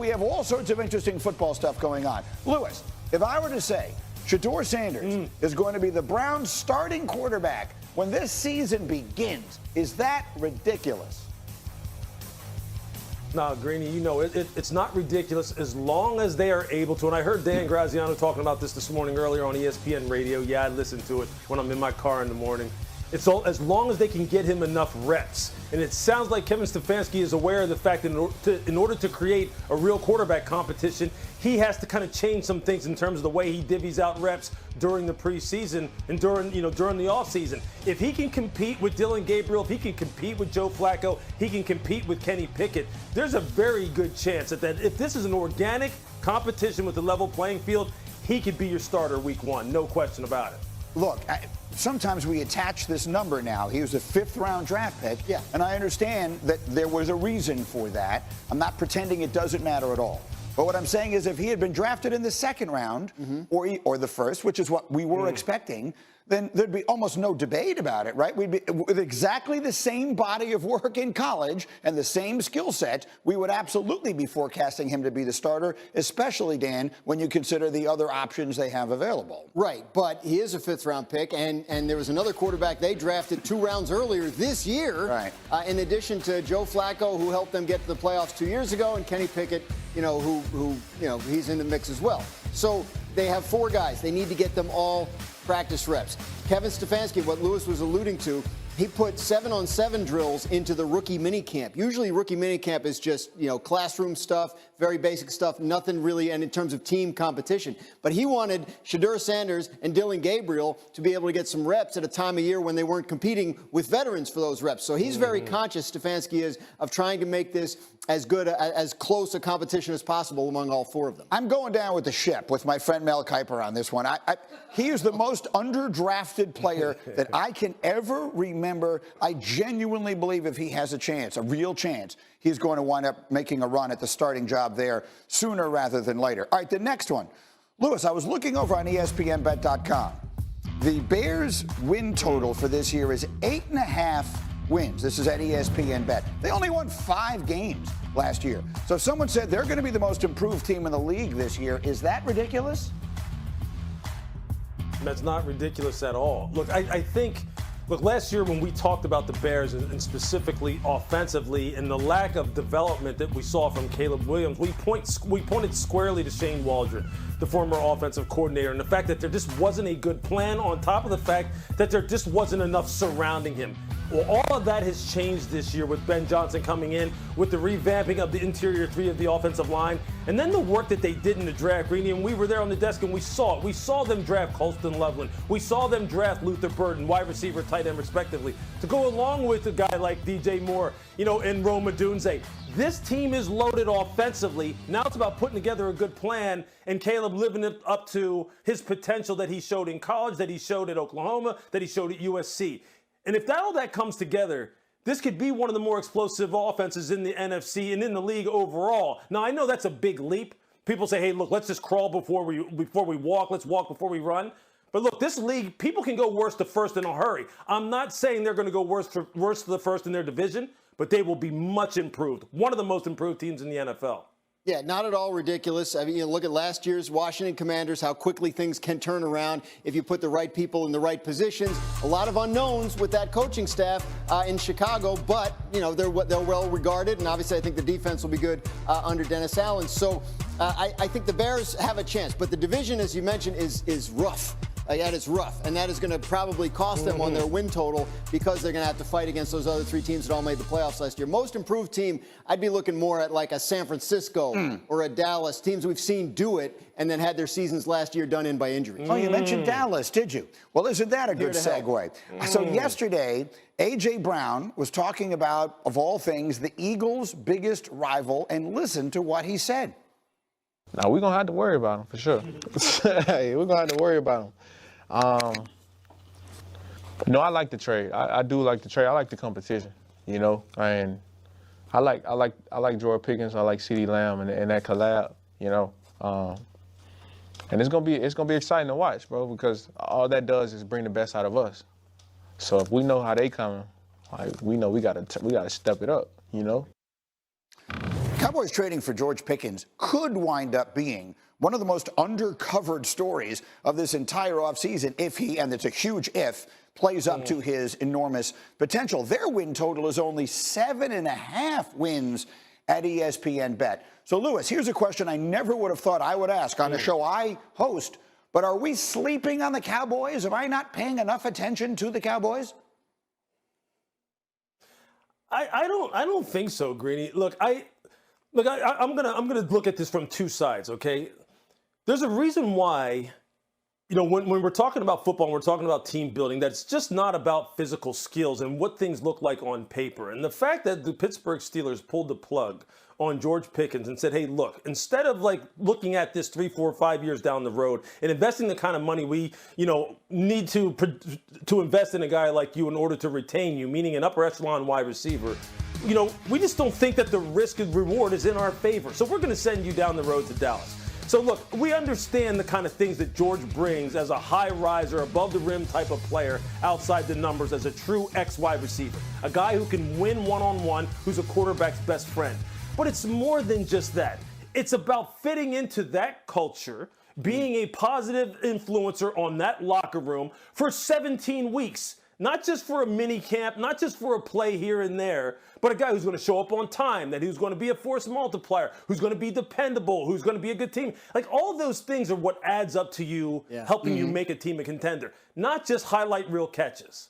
we have all sorts of interesting football stuff going on. Lewis, if I were to say Shedeur Sanders is going to be the Browns' starting quarterback when this season begins, is that ridiculous? No, Greeny, you know, it's not ridiculous as long as they are able to. And I heard Dan Graziano talking about this morning earlier on ESPN Radio. Yeah, I listen to it when I'm in my car in the morning. It's all as long as they can get him enough reps. And it sounds like Kevin Stefanski is aware of the fact that in order to create a real quarterback competition, he has to kind of change some things in terms of the way he divvies out reps during the preseason and during the offseason. If he can compete with Dillon Gabriel, if he can compete with Joe Flacco, he can compete with Kenny Pickett, there's a very good chance that if this is an organic competition with a level playing field, he could be your starter week 1, no question about it. Look, sometimes we attach this number now. He was a 5th-round draft pick, and I understand that there was a reason for that. I'm not pretending it doesn't matter at all. But what I'm saying is if he had been drafted in the 2nd round or the 1st, which is what we were expecting, then there'd be almost no debate about it, right? We'd be with exactly the same body of work in college and the same skill set. We would absolutely be forecasting him to be the starter, especially, Dan, when you consider the other options they have available. Right, but he is a 5th-round pick, and there was another quarterback they drafted 2 rounds earlier this year, right. In addition to Joe Flacco, who helped them get to the playoffs 2 years ago, and Kenny Pickett, who he's in the mix as well. So they have 4 guys. They need to get them all practice reps. Kevin Stefanski, what Lewis was alluding to, he put 7-on-7 drills into the rookie minicamp. Usually rookie minicamp is just, classroom stuff, very basic stuff, nothing really, and in terms of team competition. But he wanted Shedeur Sanders and Dillon Gabriel to be able to get some reps at a time of year when they weren't competing with veterans for those reps. So he's very conscious, Stefanski is, of trying to make this as good, as close a competition as possible among all 4 of them. I'm going down with the ship with my friend Mel Kiper on this one. He is the most underdrafted player that I can ever remember. I genuinely believe if he has a chance, a real chance, he's going to wind up making a run at the starting job there sooner rather than later. All right, the next one. Lewis, I was looking over on ESPNBet.com. The Bears' win total for this year is 8.5 wins. This is at ESPN Bet. They only won 5 games last year. So if someone said they're going to be the most improved team in the league this year, is that ridiculous? That's not ridiculous at all. Look, I think, last year when we talked about the Bears and specifically offensively and the lack of development that we saw from Caleb Williams, we pointed squarely to Shane Waldron, the former offensive coordinator, and the fact that there just wasn't a good plan on top of the fact that there just wasn't enough surrounding him. Well, all of that has changed this year with Ben Johnson coming in, with the revamping of the interior 3 of the offensive line, and then the work that they did in the draft, Greeny, and we were there on the desk and we saw it. We saw them draft Colston Loveland. We saw them draft Luther Burden, wide receiver, tight end, respectively, to go along with a guy like DJ Moore, and Rome Odunze. This team is loaded offensively. Now it's about putting together a good plan and Caleb living up to his potential that he showed in college, that he showed at Oklahoma, that he showed at USC. And if all that comes together, this could be one of the more explosive offenses in the NFC and in the league overall. Now, I know that's a big leap. People say, hey, look, let's just crawl before we walk. Let's walk before we run. But look, this league, people can go worst to first in a hurry. I'm not saying they're going to go worst to the first in their division, but they will be much improved. One of the most improved teams in the NFL. Yeah, not at all ridiculous. I mean, look at last year's Washington Commanders, how quickly things can turn around if you put the right people in the right positions. A lot of unknowns with that coaching staff in Chicago, but, they're well regarded, and obviously I think the defense will be good under Dennis Allen. So I think the Bears have a chance, but the division, as you mentioned, is rough. That is rough, and that is going to probably cost them on their win total because they're going to have to fight against those other 3 teams that all made the playoffs last year. Most improved team, I'd be looking more at like a San Francisco or a Dallas, teams we've seen do it and then had their seasons last year done in by injury. Oh, you mentioned Dallas, did you? Well, isn't that a good segue? So yesterday, A.J. Brown was talking about, of all things, the Eagles' biggest rival, and listen to what he said. Now, we're going to have to worry about him, for sure. We're going to have to worry about him. No, I like the trade. I do like the trade. I like the competition, and I like George Pickens. I like CeeDee Lamb and that collab, and it's gonna be exciting to watch, bro, because all that does is bring the best out of us. So if we know how they coming, we know we gotta step it up, Cowboys trading for George Pickens could wind up being one of the most undercovered stories of this entire offseason if he, and it's a huge if, plays up to his enormous potential. Their win total is only 7.5 wins at ESPN Bet. So, Lewis, here's a question I never would have thought I would ask on a show I host, but are we sleeping on the Cowboys? Am I not paying enough attention to the Cowboys? I don't think so, Greeny. Look, I'm gonna look at this from two sides, okay? There's a reason why, you know, when we're talking about football and we're talking about team building, that it's just not about physical skills and what things look like on paper. And the fact that the Pittsburgh Steelers pulled the plug on George Pickens and said, hey, look, instead of like looking at this 3, 4, 5 years down the road and investing the kind of money we, you know, need to invest in a guy like you in order to retain you, meaning an upper echelon wide receiver, you know, we just don't think that the risk and reward is in our favor. So we're going to send you down the road to Dallas. So look, we understand the kind of things that George brings as a high riser, above the rim type of player outside the numbers as a true X wide receiver, a guy who can win one-on-one, who's a quarterback's best friend. But it's more than just that. It's about fitting into that culture, being a positive influencer on that locker room for 17 weeks. Not just for a mini camp, not just for a play here and there, but a guy who's going to show up on time, that who's going to be a force multiplier, who's going to be dependable, who's going to be a good team. Like, all those things are what adds up to you, helping you make a team a contender, not just highlight reel catches.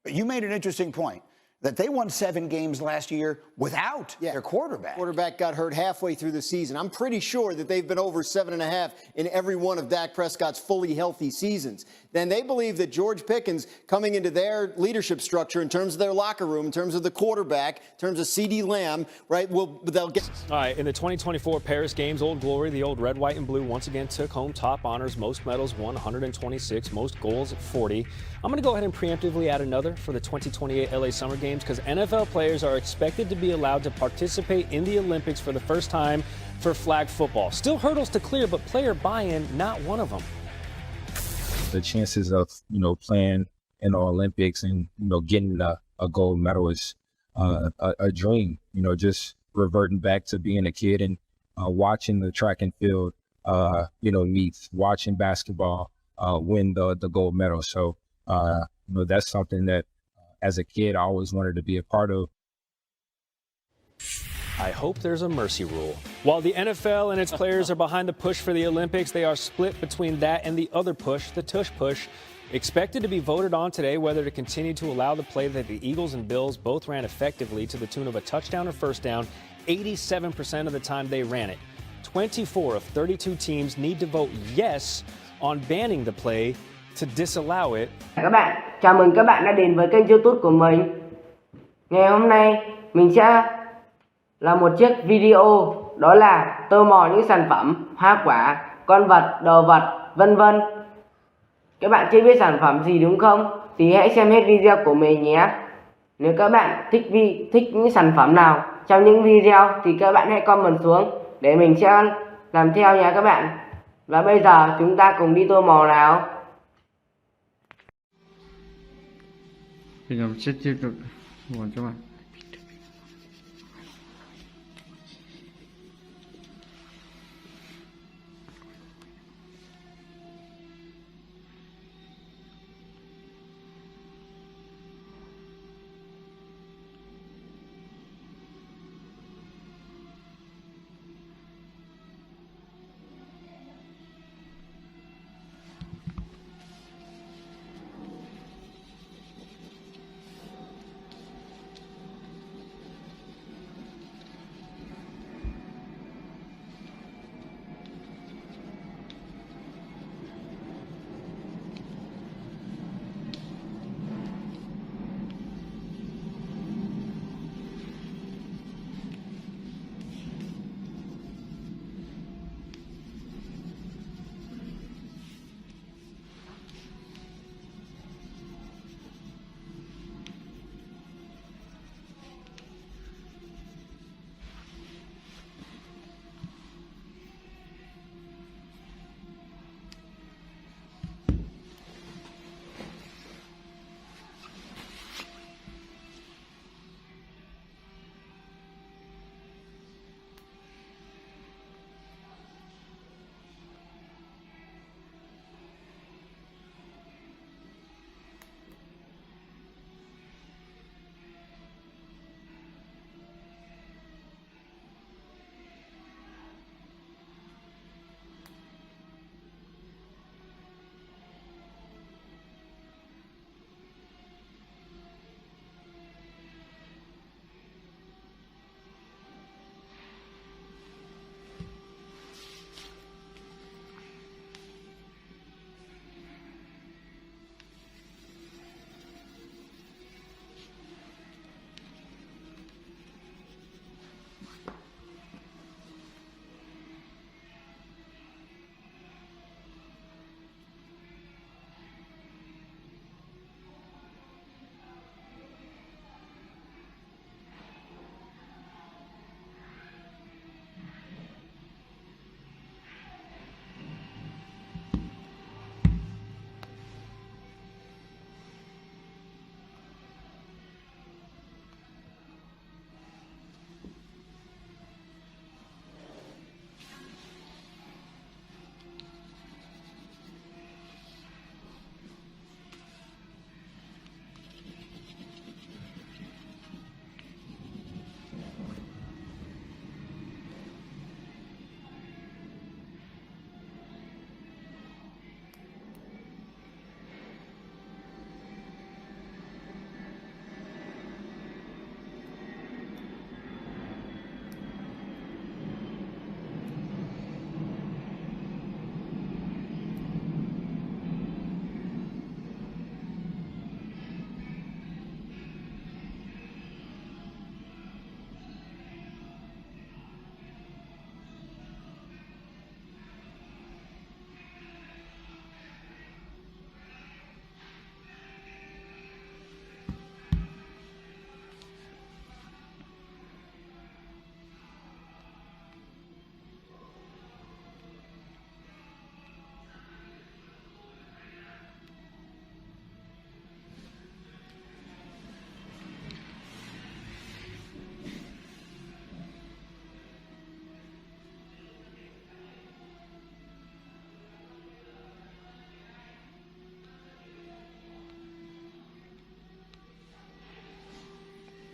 You made an interesting point, that they won 7 games last year without their quarterback. Quarterback got hurt halfway through the season. I'm pretty sure that they've been over 7.5 in every one of Dak Prescott's fully healthy seasons. Then they believe that George Pickens, coming into their leadership structure in terms of their locker room, in terms of the quarterback, in terms of CeeDee Lamb, right, they'll get. All right, in the 2024 Paris Games, Old Glory, the old red, white, and blue once again took home top honors, most medals, 126, most goals, 40. I'm going to go ahead and preemptively add another for the 2028 LA Summer Games, because NFL players are expected to be allowed to participate in the Olympics for the first time for flag football. Still hurdles to clear, but player buy-in, not one of them. The chances of, you know, playing in the Olympics and, you know, getting a gold medal is a dream. You know, just reverting back to being a kid and watching the track and field, you know, meets, watching basketball win the gold medal. So, you know, that's something that as a kid I always wanted to be a part of. I hope there's a mercy rule. While the NFL and its players are behind the push for the Olympics, they are split between that and the other push, the tush push, expected to be voted on today whether to continue to allow the play that the Eagles and Bills both ran effectively to the tune of a touchdown or first down. 87% of the time they ran it. 24 of 32 teams need to vote yes on banning the play to disallow it. Các bạn, chào mừng các bạn đã đến với kênh YouTube của mình. Ngày hôm nay mình sẽ là một chiếc video, đó là tô mò những sản phẩm, hoa quả, con vật, đồ vật, vân vân. Các bạn chưa biết sản phẩm gì đúng không? Thì hãy xem hết video của mình nhé. Nếu các bạn thích những sản phẩm nào trong những video thì các bạn hãy comment xuống để mình sẽ làm theo nha các bạn. Và bây giờ chúng ta cùng đi tô mò nào. Thì mình sẽ tiếp tục nguồn cho bạn.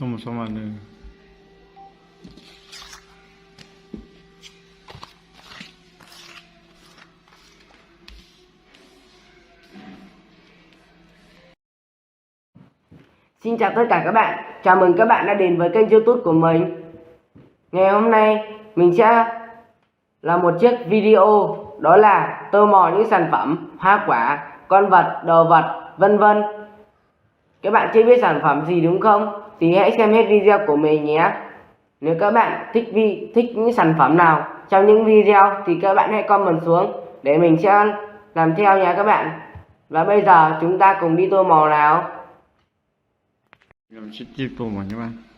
tô một số màn này. Xin chào tất cả các bạn, chào mừng các bạn đã đến với kênh YouTube của mình. Ngày hôm nay mình sẽ làm một chiếc video, đó là tô màu những sản phẩm, hoa quả, con vật, đồ vật, vân vân. Các bạn chưa biết sản phẩm gì đúng không? Thì hãy xem hết video của mình nhé. Nếu các bạn thích những sản phẩm nào trong những video thì các bạn hãy comment xuống để mình sẽ làm theo nha các bạn. Và bây giờ chúng ta cùng đi tô màu nào. Mình sẽ tiếp tục mà các bạn.